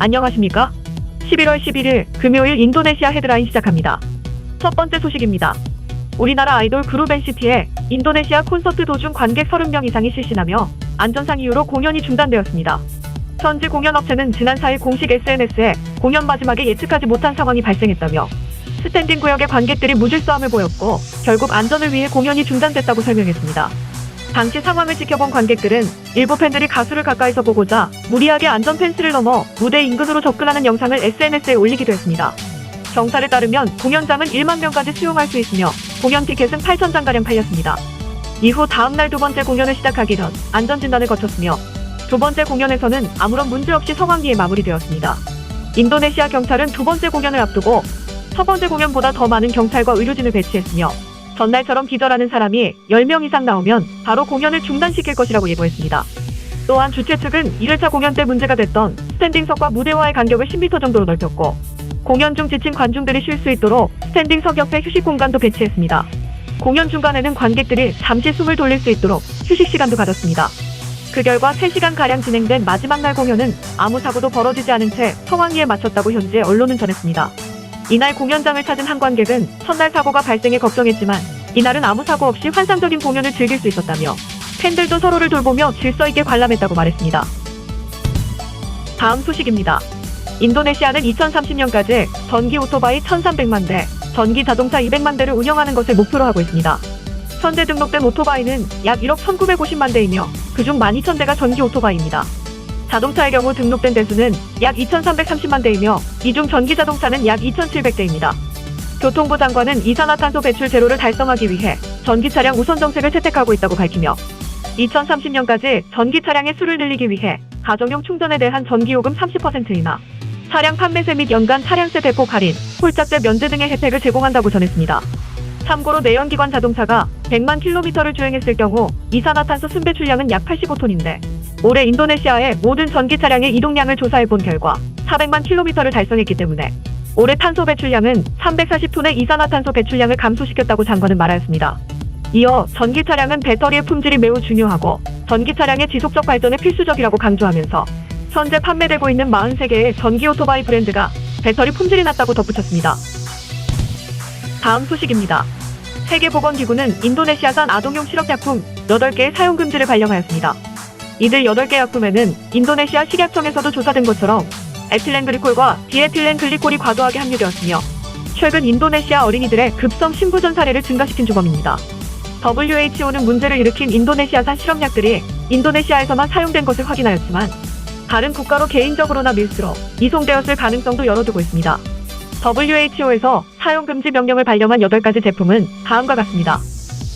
안녕하십니까? 11월 11일 금요일 인도네시아 헤드라인 시작합니다. 첫 번째 소식입니다. 우리나라 아이돌 그룹 NCT의 인도네시아 콘서트 도중 관객 30명 이상이 실신하며 안전상 이유로 공연이 중단되었습니다. 현지 공연업체는 지난 4일 공식 SNS에 공연 마지막에 예측하지 못한 상황이 발생했다며 스탠딩 구역의 관객들이 무질서함을 보였고 결국 안전을 위해 공연이 중단됐다고 설명했습니다. 당시 상황을 지켜본 관객들은 일부 팬들이 가수를 가까이서 보고자 무리하게 안전 펜스를 넘어 무대 인근으로 접근하는 영상을 SNS에 올리기도 했습니다. 경찰에 따르면 공연장은 1만 명까지 수용할 수 있으며 공연 티켓은 8,000장가량 팔렸습니다. 이후 다음날 두 번째 공연을 시작하기 전 안전진단을 거쳤으며 두 번째 공연에서는 아무런 문제 없이 성황리에 마무리되었습니다. 인도네시아 경찰은 두 번째 공연을 앞두고 첫 번째 공연보다 더 많은 경찰과 의료진을 배치했으며 전날처럼 기절하는 사람이 10명 이상 나오면 바로 공연을 중단시킬 것이라고 예고했습니다. 또한 주최 측은 1회차 공연 때 문제가 됐던 스탠딩석과 무대와의 간격을 10m 정도로 넓혔고 공연 중 지친 관중들이 쉴 수 있도록 스탠딩석 옆에 휴식 공간도 배치했습니다. 공연 중간에는 관객들이 잠시 숨을 돌릴 수 있도록 휴식 시간도 가졌습니다. 그 결과 3시간가량 진행된 마지막 날 공연은 아무 사고도 벌어지지 않은 채 성황리에 마쳤다고 현재 언론은 전했습니다. 이날 공연장을 찾은 한 관객은 첫날 사고가 발생해 걱정했지만 이날은 아무 사고 없이 환상적인 공연을 즐길 수 있었다며 팬들도 서로를 돌보며 질서 있게 관람했다고 말했습니다. 다음 소식입니다. 인도네시아는 2030년까지 전기 오토바이 1,300만 대, 전기 자동차 200만 대를 운영하는 것을 목표로 하고 있습니다. 현재 등록된 오토바이는 약 1억 1,950만 대이며 그중 12,000대가 전기 오토바이입니다. 자동차의 경우 등록된 대수는 약 2,330만 대이며 이 중 전기 자동차는 약 2,700대입니다. 교통부 장관은 이산화탄소 배출 제로를 달성하기 위해 전기 차량 우선 정책을 채택하고 있다고 밝히며 2030년까지 전기 차량의 수를 늘리기 위해 가정용 충전에 대한 전기요금 30%이나 차량 판매세 및 연간 차량세 대폭 할인, 홀짝제 면제 등의 혜택을 제공한다고 전했습니다. 참고로 내연기관 자동차가 100만 킬로미터를 주행했을 경우 이산화탄소 순배출량은 약 85톤인데 올해 인도네시아의 모든 전기 차량의 이동량을 조사해본 결과 400만 킬로미터를 달성했기 때문에 올해 탄소 배출량은 340톤의 이산화탄소 배출량을 감소시켰다고 장관은 말하였습니다. 이어 전기 차량은 배터리의 품질이 매우 중요하고 전기 차량의 지속적 발전에 필수적이라고 강조하면서 현재 판매되고 있는 43개의 전기 오토바이 브랜드가 배터리 품질이 낮다고 덧붙였습니다. 다음 소식입니다. 세계보건기구는 인도네시아산 아동용 실험약품 8개의 사용 금지를 발령하였습니다. 이들 8개 약품에는 인도네시아 식약청에서도 조사된 것처럼 에틸렌글리콜과 디에틸렌글리콜이 과도하게 함유되었으며 최근 인도네시아 어린이들의 급성 심부전 사례를 증가시킨 주범입니다. WHO는 문제를 일으킨 인도네시아산 실험약들이 인도네시아에서만 사용된 것을 확인하였지만 다른 국가로 개인적으로나 밀수로 이송되었을 가능성도 열어두고 있습니다. WHO에서 사용금지 명령을 발령한 8가지 제품은 다음과 같습니다.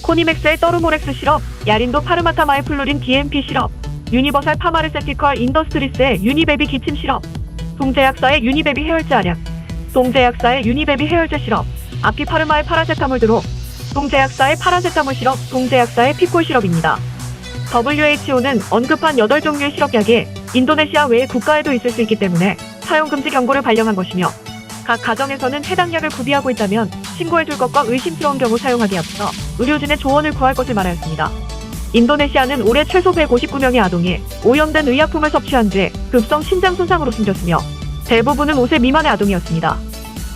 코니맥스의 떠르모렉스 시럽, 야린도 파르마타마의 플루린 DMP 시럽, 유니버설 파마르세티컬 인더스트리스의 유니베비 기침 시럽, 동제약사의 유니베비 해열제 알약, 동제약사의 유니베비 해열제 시럽, 아피파르마의 파라세타몰 드롭, 동제약사의 파라세타몰 시럽, 동제약사의 피콜 시럽입니다. WHO는 언급한 8종류의 시럽약이 인도네시아 외의 국가에도 있을 수 있기 때문에 사용금지 경고를 발령한 것이며 각 가정에서는 해당 약을 구비하고 있다면 신고해줄 것과 의심스러운 경우 사용하기에 앞서 의료진의 조언을 구할 것을 말하였습니다. 인도네시아는 올해 최소 159명의 아동이 오염된 의약품을 섭취한 뒤 급성 신장 손상으로 숨졌으며 대부분은 5세 미만의 아동이었습니다.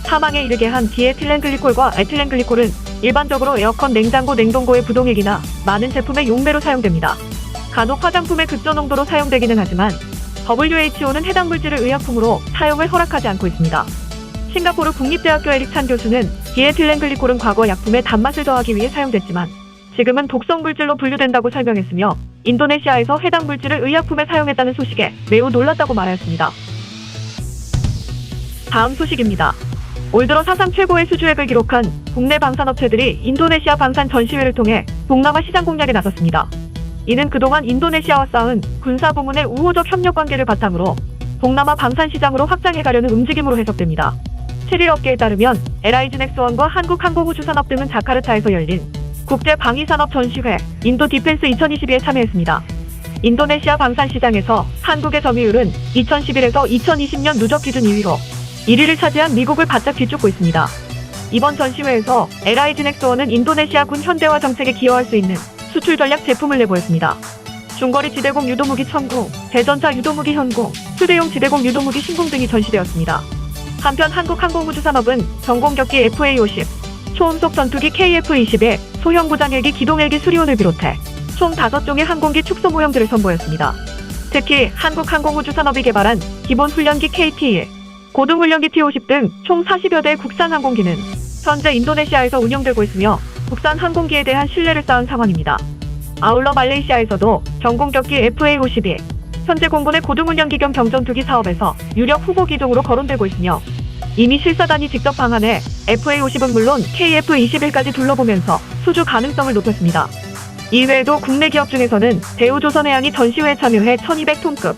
사망에 이르게 한 디에틸렌글리콜과 에틸렌글리콜은 일반적으로 에어컨, 냉장고, 냉동고의 부동액이나 많은 제품의 용매로 사용됩니다. 간혹 화장품의 극저 농도로 사용되기는 하지만 WHO는 해당 물질을 의약품으로 사용을 허락하지 않고 있습니다. 싱가포르 국립대학교 에릭 찬 교수는 디에틸렌글리콜은 과거 약품에 단맛을 더하기 위해 사용됐지만 지금은 독성 물질로 분류된다고 설명했으며 인도네시아에서 해당 물질을 의약품에 사용했다는 소식에 매우 놀랐다고 말하였습니다. 다음 소식입니다. 올 들어 사상 최고의 수주액을 기록한 국내 방산업체들이 인도네시아 방산 전시회를 통해 동남아 시장 공략에 나섰습니다. 이는 그동안 인도네시아와 쌓은 군사 부문의 우호적 협력 관계를 바탕으로 동남아 방산 시장으로 확장해가려는 움직임으로 해석됩니다. 7일 업계에 따르면 LIG넥스원과 한국항공우주산업 등은 자카르타에서 열린 국제방위산업 전시회 인도 디펜스 2022에 참여했습니다. 인도네시아 방산 시장에서 한국의 점유율은 2011에서 2020년 누적 기준 2위로 1위를 차지한 미국을 바짝 뒤쫓고 있습니다. 이번 전시회에서 LIG넥스원은 인도네시아 군 현대화 정책에 기여할 수 있는 수출 전략 제품을 내보였습니다. 중거리 지대공 유도무기 천궁, 대전차 유도무기 현궁, 휴대용 지대공 유도무기 신궁 등이 전시되었습니다. 한편 한국항공우주산업은 전공격기 FA-50, 초음속 전투기 KF-21, 소형 무장헬기 기동헬기 수리온을 비롯해 총 5종의 항공기 축소 모형들을 선보였습니다. 특히 한국항공우주산업이 개발한 기본훈련기 KT-1, 고등훈련기 T-50 등 총 40여 대의 국산 항공기는 현재 인도네시아에서 운영되고 있으며 국산 항공기에 대한 신뢰를 쌓은 상황입니다. 아울러 말레이시아에서도 전공격기 FA-52, 현재 공군의 고등훈련기 겸 경전투기 사업에서 유력 후보 기종으로 거론되고 있으며 이미 실사단이 직접 방한해 FA-50은 물론 KF-21까지 둘러보면서 수주 가능성을 높였습니다. 이외에도 국내 기업 중에서는 대우조선해양이 전시회에 참여해 1200톤급,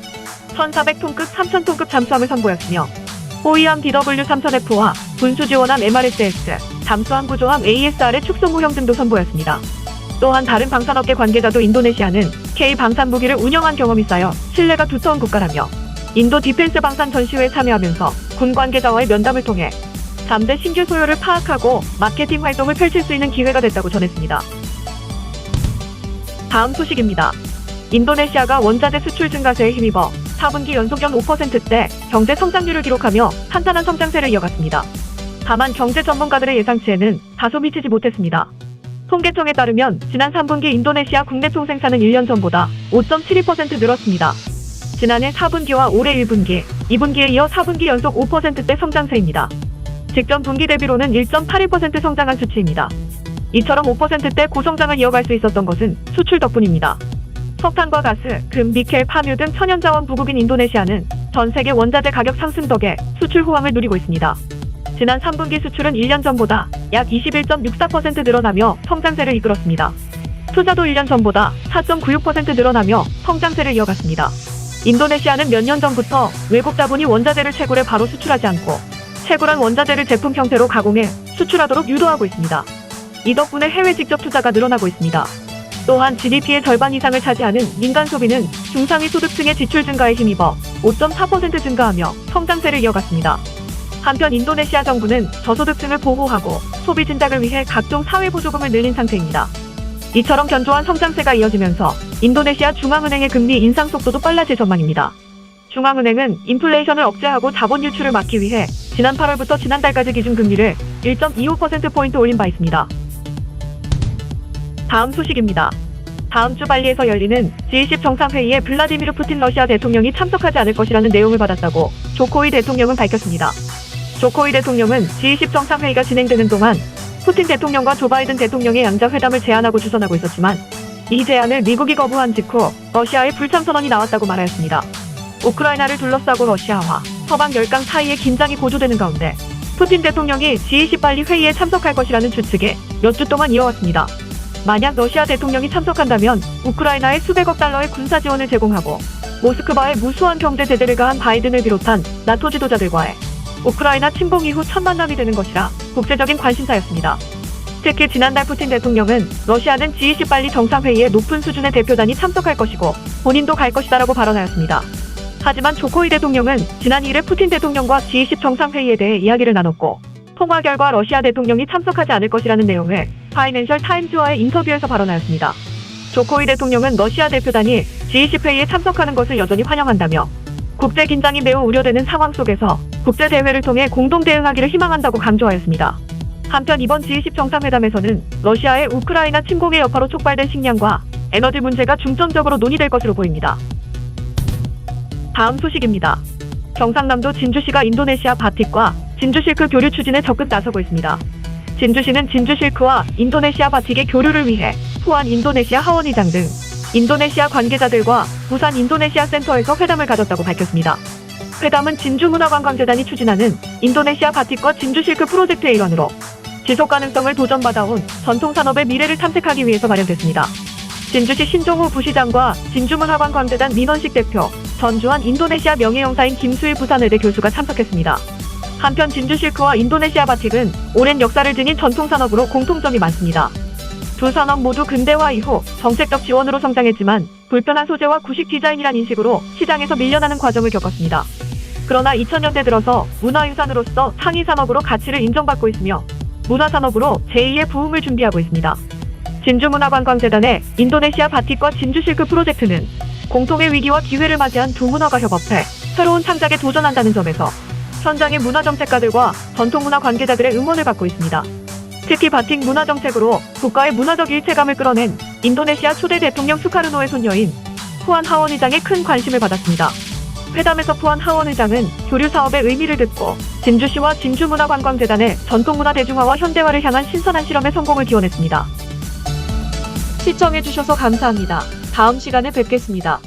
1400톤급, 3000톤급 잠수함을 선보였으며 호위함 DW3000F와 군수지원함 MRSS, 잠수함 구조함 ASR의 축소 모형 등도 선보였습니다. 또한 다른 방산업계 관계자도 인도네시아는 K-방산무기를 운영한 경험이 쌓여 신뢰가 두터운 국가라며 인도 디펜스 방산 전시회에 참여하면서 군 관계자와의 면담을 통해 잠재 신규 소요를 파악하고 마케팅 활동을 펼칠 수 있는 기회가 됐다고 전했습니다. 다음 소식입니다. 인도네시아가 원자재 수출 증가세에 힘입어 4분기 연속 연 5%대 경제 성장률을 기록하며 탄탄한 성장세를 이어갔습니다. 다만 경제 전문가들의 예상치에는 다소 미치지 못했습니다. 통계청에 따르면 지난 3분기 인도네시아 국내 총생산은 1년 전보다 5.72% 늘었습니다. 지난해 4분기와 올해 1분기, 2분기에 이어 4분기 연속 5%대 성장세입니다. 직전 분기 대비로는 1.81% 성장한 수치입니다. 이처럼 5%대 고성장을 이어갈 수 있었던 것은 수출 덕분입니다. 석탄과 가스, 금, 니켈, 파묘 등 천연자원 부국인 인도네시아는 전 세계 원자재 가격 상승 덕에 수출 호황을 누리고 있습니다. 지난 3분기 수출은 1년 전보다 약 21.64% 늘어나며 성장세를 이끌었습니다. 투자도 1년 전보다 4.96% 늘어나며 성장세를 이어갔습니다. 인도네시아는 몇 년 전부터 외국 자본이 원자재를 채굴해 바로 수출하지 않고 채굴한 원자재를 제품 형태로 가공해 수출하도록 유도하고 있습니다. 이 덕분에 해외 직접 투자가 늘어나고 있습니다. 또한 GDP의 절반 이상을 차지하는 민간 소비는 중상위 소득층의 지출 증가에 힘입어 5.4% 증가하며 성장세를 이어갔습니다. 한편 인도네시아 정부는 저소득층을 보호하고 소비 진작을 위해 각종 사회보조금을 늘린 상태입니다. 이처럼 견조한 성장세가 이어지면서 인도네시아 중앙은행의 금리 인상 속도도 빨라질 전망입니다. 중앙은행은 인플레이션을 억제하고 자본 유출을 막기 위해 지난 8월부터 지난달까지 기준금리를 1.25%포인트 올린 바 있습니다. 다음 소식입니다. 다음 주 발리에서 열리는 G20 정상회의에 블라디미르 푸틴 러시아 대통령이 참석하지 않을 것이라는 내용을 받았다고 조코위 대통령은 밝혔습니다. 조코위 대통령은 G20 정상회의가 진행되는 동안 푸틴 대통령과 조 바이든 대통령의 양자 회담을 제안하고 주선하고 있었지만 이 제안을 미국이 거부한 직후 러시아의 불참 선언이 나왔다고 말하였습니다. 우크라이나를 둘러싸고 러시아와 서방 열강 사이의 긴장이 고조되는 가운데 푸틴 대통령이 G20 발리 회의에 참석할 것이라는 추측이 몇 주 동안 이어왔습니다. 만약 러시아 대통령이 참석한다면 우크라이나에 수백억 달러의 군사 지원을 제공하고 모스크바에 무수한 경제 제재를 가한 바이든을 비롯한 나토 지도자들과의 우크라이나 침공 이후 첫 만남이 되는 것이라 국제적인 관심사였습니다. 특히 지난달 푸틴 대통령은 러시아는 G20 발리 정상회의에 높은 수준의 대표단이 참석할 것이고 본인도 갈 것이다라고 발언하였습니다. 하지만 조코위 대통령은 지난 2일 푸틴 대통령과 G20 정상회의에 대해 이야기를 나눴고 통화 결과 러시아 대통령이 참석하지 않을 것이라는 내용을 파이낸셜 타임즈와의 인터뷰에서 발언하였습니다. 조코위 대통령은 러시아 대표단이 G20 회의에 참석하는 것을 여전히 환영한다며 국제 긴장이 매우 우려되는 상황 속에서 국제 대회를 통해 공동 대응하기를 희망한다고 강조하였습니다. 한편 이번 G20 정상회담에서는 러시아의 우크라이나 침공의 여파로 촉발된 식량과 에너지 문제가 중점적으로 논의될 것으로 보입니다. 다음 소식입니다. 경상남도 진주시가 인도네시아 바틱과 진주실크 교류 추진에 적극 나서고 있습니다. 진주시는 진주실크와 인도네시아 바틱의 교류를 위해 포안 인도네시아 하원의장 등 인도네시아 관계자들과 부산 인도네시아 센터에서 회담을 가졌다고 밝혔습니다. 회담은 진주문화관광재단이 추진하는 인도네시아 바틱과 진주실크 프로젝트의 일환으로 지속 가능성을 도전받아온 전통산업의 미래를 탐색하기 위해서 마련됐습니다. 진주시 신종호 부시장과 진주문화관광재단 민원식 대표, 전주한 인도네시아 명예영사인 김수일 부산의대 교수가 참석했습니다. 한편 진주실크와 인도네시아 바틱은 오랜 역사를 지닌 전통산업으로 공통점이 많습니다. 두 산업 모두 근대화 이후 정책적 지원으로 성장했지만 불편한 소재와 구식 디자인이란 인식으로 시장에서 밀려나는 과정을 겪었습니다. 그러나 2000년대 들어서 문화유산으로서 상위 산업으로 가치를 인정받고 있으며 문화산업으로 제2의 부흥을 준비하고 있습니다. 진주문화관광재단의 인도네시아 바틱과 진주 실크 프로젝트는 공통의 위기와 기회를 맞이한 두 문화가 협업해 새로운 창작에 도전한다는 점에서 현장의 문화정책가들과 전통문화 관계자들의 응원을 받고 있습니다. 특히 바틱 문화정책으로 국가의 문화적 일체감을 끌어낸 인도네시아 초대 대통령 수카르노의 손녀인 푸안 하원 의장의 큰 관심을 받았습니다. 회담에서 푸안 하원 의장은 교류 사업의 의미를 듣고 진주시와 진주문화관광재단의 전통문화 대중화와 현대화를 향한 신선한 실험의 성공을 기원했습니다. 시청해주셔서 감사합니다. 다음 시간에 뵙겠습니다.